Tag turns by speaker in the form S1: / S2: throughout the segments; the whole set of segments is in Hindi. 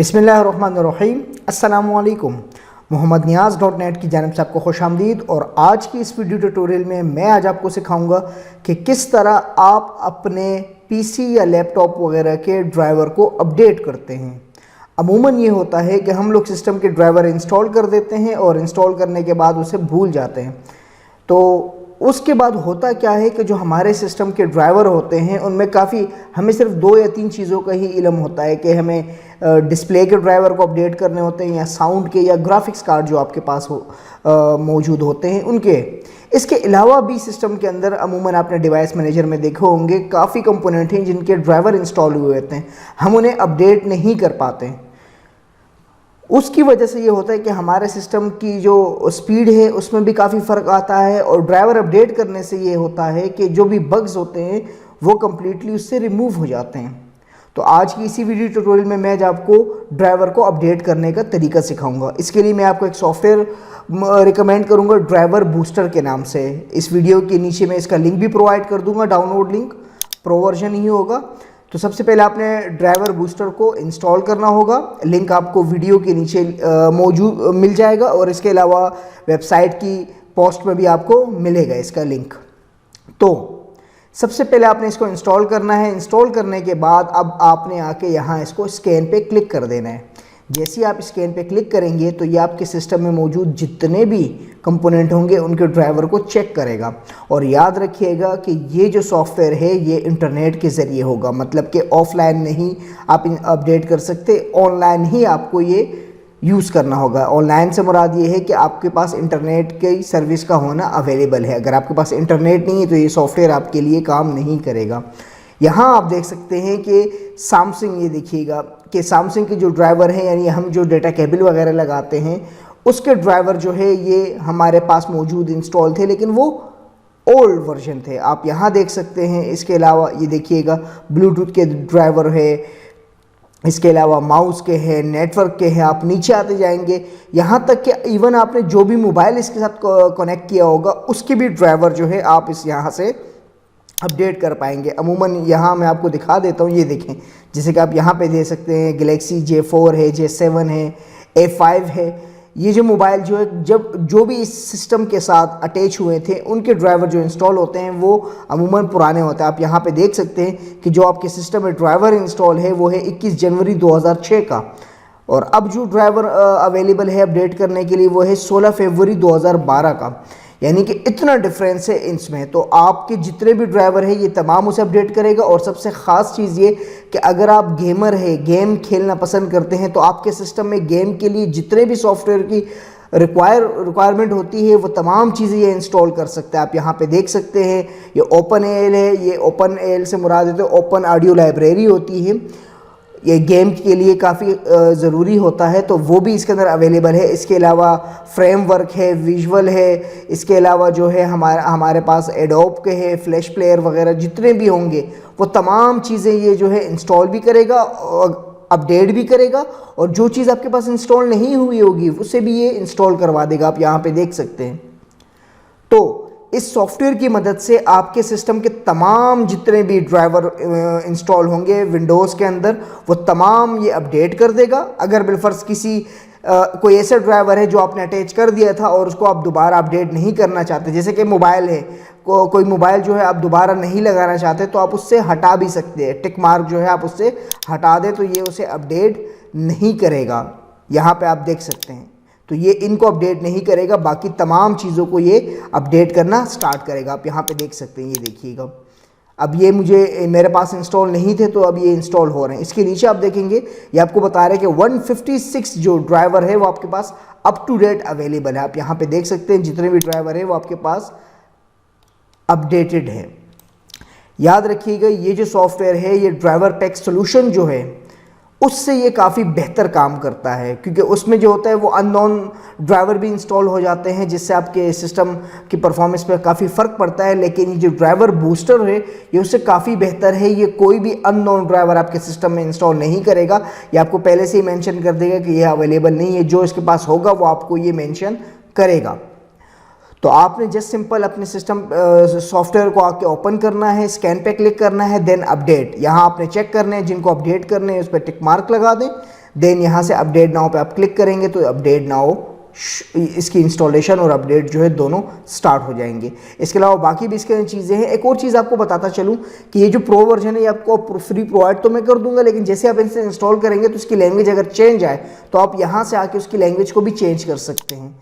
S1: बिस्मिल्लाहिर्रहमानिर्रहीम। अस्सलामुअलैकुम। मोहम्मद नियाज़.net की जानिब से आपको खुश आमदीद। और आज की इस वीडियो ट्यूटोरियल में मैं आज आपको सिखाऊंगा कि किस तरह आप अपने पीसी या लैपटॉप वगैरह के ड्राइवर को अपडेट करते हैं। अमूमन ये होता है कि हम लोग सिस्टम के ड्राइवर इंस्टॉल कर देते हैं और इंस्टॉल करने के बाद उसे भूल जाते हैं। तो उसके बाद होता क्या है कि जो हमारे सिस्टम के ड्राइवर होते हैं उनमें काफ़ी हमें सिर्फ 2 या 3 चीज़ों का ही इल्म होता है कि हमें डिस्प्ले के ड्राइवर को अपडेट करने होते हैं या साउंड के या ग्राफिक्स कार्ड जो आपके पास मौजूद होते हैं उनके। इसके अलावा भी सिस्टम के अंदर अमूमन आपने डिवाइस मैनेजर में देखे होंगे काफ़ी कंपोनेंट हैं जिनके ड्राइवर इंस्टॉल हुए होते हैं, हम उन्हें अपडेट नहीं कर पाते। उसकी वजह से ये होता है कि हमारे सिस्टम की जो स्पीड है उसमें भी काफ़ी फ़र्क आता है। और ड्राइवर अपडेट करने से ये होता है कि जो भी बग्स होते हैं वो कम्प्लीटली उससे रिमूव हो जाते हैं। तो आज की इसी वीडियो ट्यूटोरियल में मैं आपको ड्राइवर को अपडेट करने का तरीका सिखाऊंगा। इसके लिए मैं आपको एक सॉफ्टवेयर रिकमेंड करूंगा ड्राइवर बूस्टर के नाम से। इस वीडियो के नीचे मैं इसका लिंक भी प्रोवाइड कर दूंगा, डाउनलोड लिंक, प्रो वर्जन ही होगा। तो सबसे पहले आपने ड्राइवर बूस्टर को इंस्टॉल करना होगा। लिंक आपको वीडियो के नीचे मौजूद मिल जाएगा और इसके अलावा वेबसाइट की पोस्ट में भी आपको मिलेगा इसका लिंक। तो सबसे पहले आपने इसको इंस्टॉल करना है। इंस्टॉल करने के बाद अब आपने आके यहाँ इसको स्कैन पे क्लिक कर देना है। जैसे ही आप स्कैन पे क्लिक करेंगे तो ये आपके सिस्टम में मौजूद जितने भी कंपोनेंट होंगे उनके ड्राइवर को चेक करेगा। और याद रखिएगा कि ये जो सॉफ्टवेयर है ये इंटरनेट के ज़रिए होगा, मतलब कि ऑफलाइन नहीं आप अपडेट कर सकते, ऑनलाइन ही आपको ये यूज़ करना होगा। ऑनलाइन से मुराद ये है कि आपके पास इंटरनेट की सर्विस का होना अवेलेबल है। अगर आपके पास इंटरनेट नहीं है तो ये सॉफ्टवेयर आपके लिए काम नहीं करेगा। यहाँ आप देख सकते हैं कि सैमसंग, ये देखिएगा कि सैमसंग के जो ड्राइवर हैं यानी हम जो डेटा केबल वगैरह लगाते हैं उसके ड्राइवर जो है ये हमारे पास मौजूद इंस्टॉल थे, लेकिन वो ओल्ड वर्जन थे। आप यहाँ देख सकते हैं। इसके अलावा ये देखिएगा ब्लूटूथ के ड्राइवर है, इसके अलावा माउस के हैं, नेटवर्क के हैं। आप नीचे आते जाएंगे यहाँ तक कि इवन आपने जो भी मोबाइल इसके साथ कनेक्ट किया होगा उसके भी ड्राइवर जो है आप इस यहाँ से अपडेट कर पाएंगे। अमूमन यहाँ मैं आपको दिखा देता हूँ, ये देखें, जैसे कि आप यहाँ पे दे सकते हैं गैलेक्सी J4 है, J7 है, A5 है। ये जो मोबाइल जो है जो भी इस सिस्टम के साथ अटैच हुए थे उनके ड्राइवर जो इंस्टॉल होते हैं वो अमूमन पुराने होते हैं। आप यहाँ पे देख सकते हैं कि जो आपके सिस्टम में ड्राइवर इंस्टॉल है वो है 21 जनवरी 2006 का, और अब जो ड्राइवर अवेलेबल है अपडेट करने के लिए वो है 16 फरवरी 2012 का। यानी कि इतना डिफरेंस है इसमें। तो आपके जितने भी ड्राइवर है ये तमाम उसे अपडेट करेगा। और सबसे ख़ास चीज़ ये कि अगर आप गेमर है, गेम खेलना पसंद करते हैं, तो आपके सिस्टम में गेम के लिए जितने भी सॉफ्टवेयर की रिक्वायरमेंट होती है वो तमाम चीज़ें ये इंस्टॉल कर सकते हैं। आप यहाँ पे देख सकते हैं ये ओपन एल है, ये ओपन एल से मुराद है तो ओपन ऑडियो लाइब्रेरी होती है, ये गेम के लिए काफ़ी ज़रूरी होता है, तो वो भी इसके अंदर अवेलेबल है। इसके अलावा फ्रेमवर्क है, विजुअल है, इसके अलावा जो है हमारे पास एडोब के है, फ्लैश प्लेयर वगैरह जितने भी होंगे वो तमाम चीज़ें ये जो है इंस्टॉल भी करेगा और अपडेट भी करेगा। और जो चीज़ आपके पास इंस्टॉल नहीं हुई होगी उसे भी ये इंस्टॉल करवा देगा। आप यहाँ पे देख सकते हैं। तो इस सॉफ्टवेयर की मदद से आपके सिस्टम के तमाम जितने भी ड्राइवर इंस्टॉल होंगे विंडोज़ के अंदर वो तमाम ये अपडेट कर देगा। अगर बिलफर्ज कोई ऐसा ड्राइवर है जो आपने अटैच कर दिया था और उसको आप दोबारा अपडेट नहीं करना चाहते, जैसे कि मोबाइल है, कोई मोबाइल जो है आप दोबारा नहीं लगाना चाहते तो आप उससे हटा भी सकते हैं। टिक मार्क जो है आप उससे हटा दें तो ये उसे अपडेट नहीं करेगा। यहाँ पे आप देख सकते हैं। तो ये इनको अपडेट नहीं करेगा, बाकी तमाम चीज़ों को ये अपडेट करना स्टार्ट करेगा। आप यहाँ पे देख सकते हैं, ये देखिएगा। अब ये मेरे पास इंस्टॉल नहीं थे तो अब ये इंस्टॉल हो रहे हैं। इसके नीचे आप देखेंगे ये आपको बता रहे हैं कि 156 जो ड्राइवर है वो आपके पास अप टू डेट अवेलेबल है। आप यहाँ पे देख सकते हैं जितने भी ड्राइवर है वो आपके पास अपडेटेड है। याद रखिएगा ये जो सॉफ्टवेयर है ये ड्राइवर पैक सोल्यूशन जो है उससे ये काफ़ी बेहतर काम करता है, क्योंकि उसमें जो होता है वो अननोन ड्राइवर भी इंस्टॉल हो जाते हैं जिससे आपके सिस्टम की परफॉर्मेंस पर काफ़ी फ़र्क पड़ता है। लेकिन ये जो ड्राइवर बूस्टर है ये उससे काफ़ी बेहतर है। ये कोई भी अननोन ड्राइवर आपके सिस्टम में इंस्टॉल नहीं करेगा, ये आपको पहले से ही मेंशन कर देगा कि ये अवेलेबल नहीं है। जो इसके पास होगा वो आपको ये मेंशन करेगा। तो आपने जस्ट सिंपल अपने सिस्टम सॉफ्टवेयर को आके ओपन करना है, स्कैन पे क्लिक करना है, देन अपडेट। यहाँ आपने चेक करने हैं, जिनको अपडेट करने हैं उस पर टिक मार्क लगा दें, देन यहाँ से अपडेट नाउ पे आप क्लिक करेंगे तो अपडेट नाउ इसकी इंस्टॉलेशन और अपडेट जो है दोनों स्टार्ट हो जाएंगे। इसके अलावा बाकी भी इसके चीज़ें हैं। एक और चीज़ आपको बताता चलूँ कि ये जो प्रो वर्जन है ये आपको फ्री प्रोवाइड तो मैं कर दूंगा, लेकिन जैसे आप इसे इंस्टॉल करेंगे तो इसकी लैंग्वेज अगर चेंज आए तो आप यहाँ से आके उसकी लैंग्वेज को भी चेंज कर सकते हैं।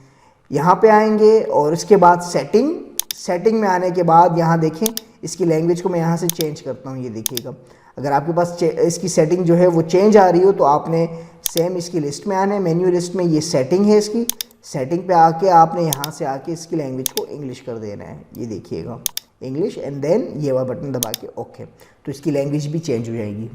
S1: यहाँ पे आएंगे और इसके बाद सेटिंग में आने के बाद यहाँ देखें इसकी लैंग्वेज को मैं यहाँ से चेंज करता हूँ। ये देखिएगा, अगर आपके पास इसकी सेटिंग जो है वो चेंज आ रही हो तो आपने सेम इसकी लिस्ट में आना है। मेन्यू लिस्ट में ये सेटिंग है, इसकी सेटिंग पे आके आपने यहाँ से आके इसकी लैंग्वेज को इंग्लिश कर देना है। ये देखिएगा इंग्लिश, एंड देन ये वाला बटन दबा के ओके, तो इसकी लैंग्वेज भी चेंज हो जाएगी।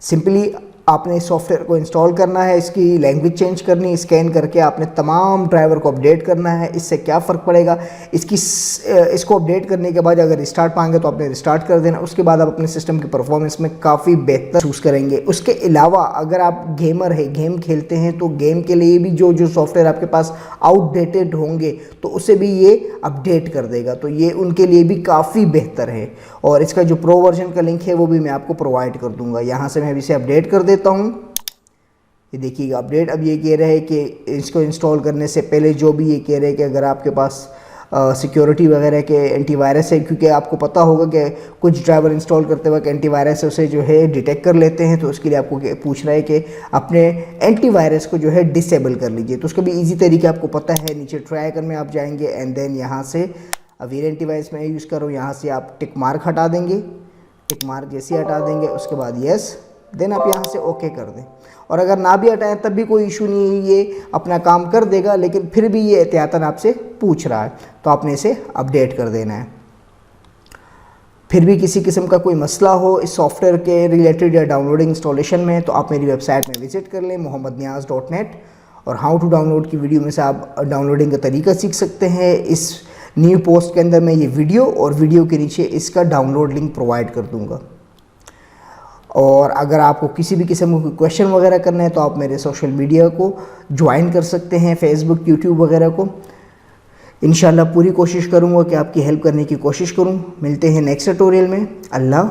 S1: सिंपली आपने सॉफ्टवेयर को इंस्टॉल करना है, इसकी लैंग्वेज चेंज करनी है, स्कैन करके आपने तमाम ड्राइवर को अपडेट करना है। इससे क्या फ़र्क पड़ेगा, इसको अपडेट करने के बाद अगर रिस्टार्ट पाएंगे तो आपने रिस्टार्ट कर देना। उसके बाद आप अपने सिस्टम की परफॉर्मेंस में काफ़ी बेहतर चूज़ करेंगे। उसके अलावा अगर आप गेमर है, गेम खेलते हैं, तो गेम के लिए भी जो सॉफ्टवेयर आपके पास आउटडेटेड होंगे तो उसे भी ये अपडेट कर देगा, तो ये उनके लिए भी काफ़ी बेहतर है। और इसका जो प्रो वर्जन का लिंक है वो भी मैं आपको प्रोवाइड कर दूंगा। यहाँ से मैं अभी इसे अपडेट कर देता हूँ। ये देखिएगा अपडेट। अब ये कह रहे हैं कि इसको इंस्टॉल करने से पहले जो भी ये कह रहे हैं कि अगर आपके पास सिक्योरिटी वगैरह के एंटीवायरस है, क्योंकि आपको पता होगा कि कुछ ड्राइवर इंस्टॉल करते वक्त एंटीवायरस उसे जो है डिटेक्ट कर लेते हैं, तो उसके लिए आपको पूछ रहा है कि अपने एंटीवायरस को जो है डिसेबल कर लीजिए। तो उसका भी ईजी तरीका आपको पता है। नीचे ट्राई आइकन में आप जाएंगे एंड देन यहाँ से अवेयर एंटीवायरस में यूज़ करो, यहाँ से आप टिक मार्क हटा देंगे। टिक मार्क जैसे हटा देंगे उसके बाद यस, देन आप यहाँ से ओके कर दें। और अगर ना भी हटाएं तब भी कोई इशू नहीं है, ये अपना काम कर देगा, लेकिन फिर भी ये एहतियातन आपसे पूछ रहा है तो आपने इसे अपडेट कर देना है। फिर भी किसी किस्म का कोई मसला हो इस सॉफ्टवेयर के रिलेटेड या डाउनलोडिंग इंस्टॉलेशन में तो आप मेरी वेबसाइट में विजिट कर लें mohammedniaz.net, और हाउ टू डाउनलोड की वीडियो में से आप डाउनलोडिंग का तरीका सीख सकते हैं। इस न्यू पोस्ट के अंदर मैं ये वीडियो और वीडियो के नीचे इसका डाउनलोड लिंक प्रोवाइड कर दूंगा। और अगर आपको किसी भी किस्म का क्वेश्चन वगैरह करना है तो आप मेरे सोशल मीडिया को ज्वाइन कर सकते हैं, फेसबुक, यूट्यूब वगैरह को। इंशाल्लाह पूरी कोशिश करूँगा कि आपकी हेल्प करने की कोशिश करूँ। मिलते हैं नेक्स्ट ट्यूटोरियल में। अल्लाह।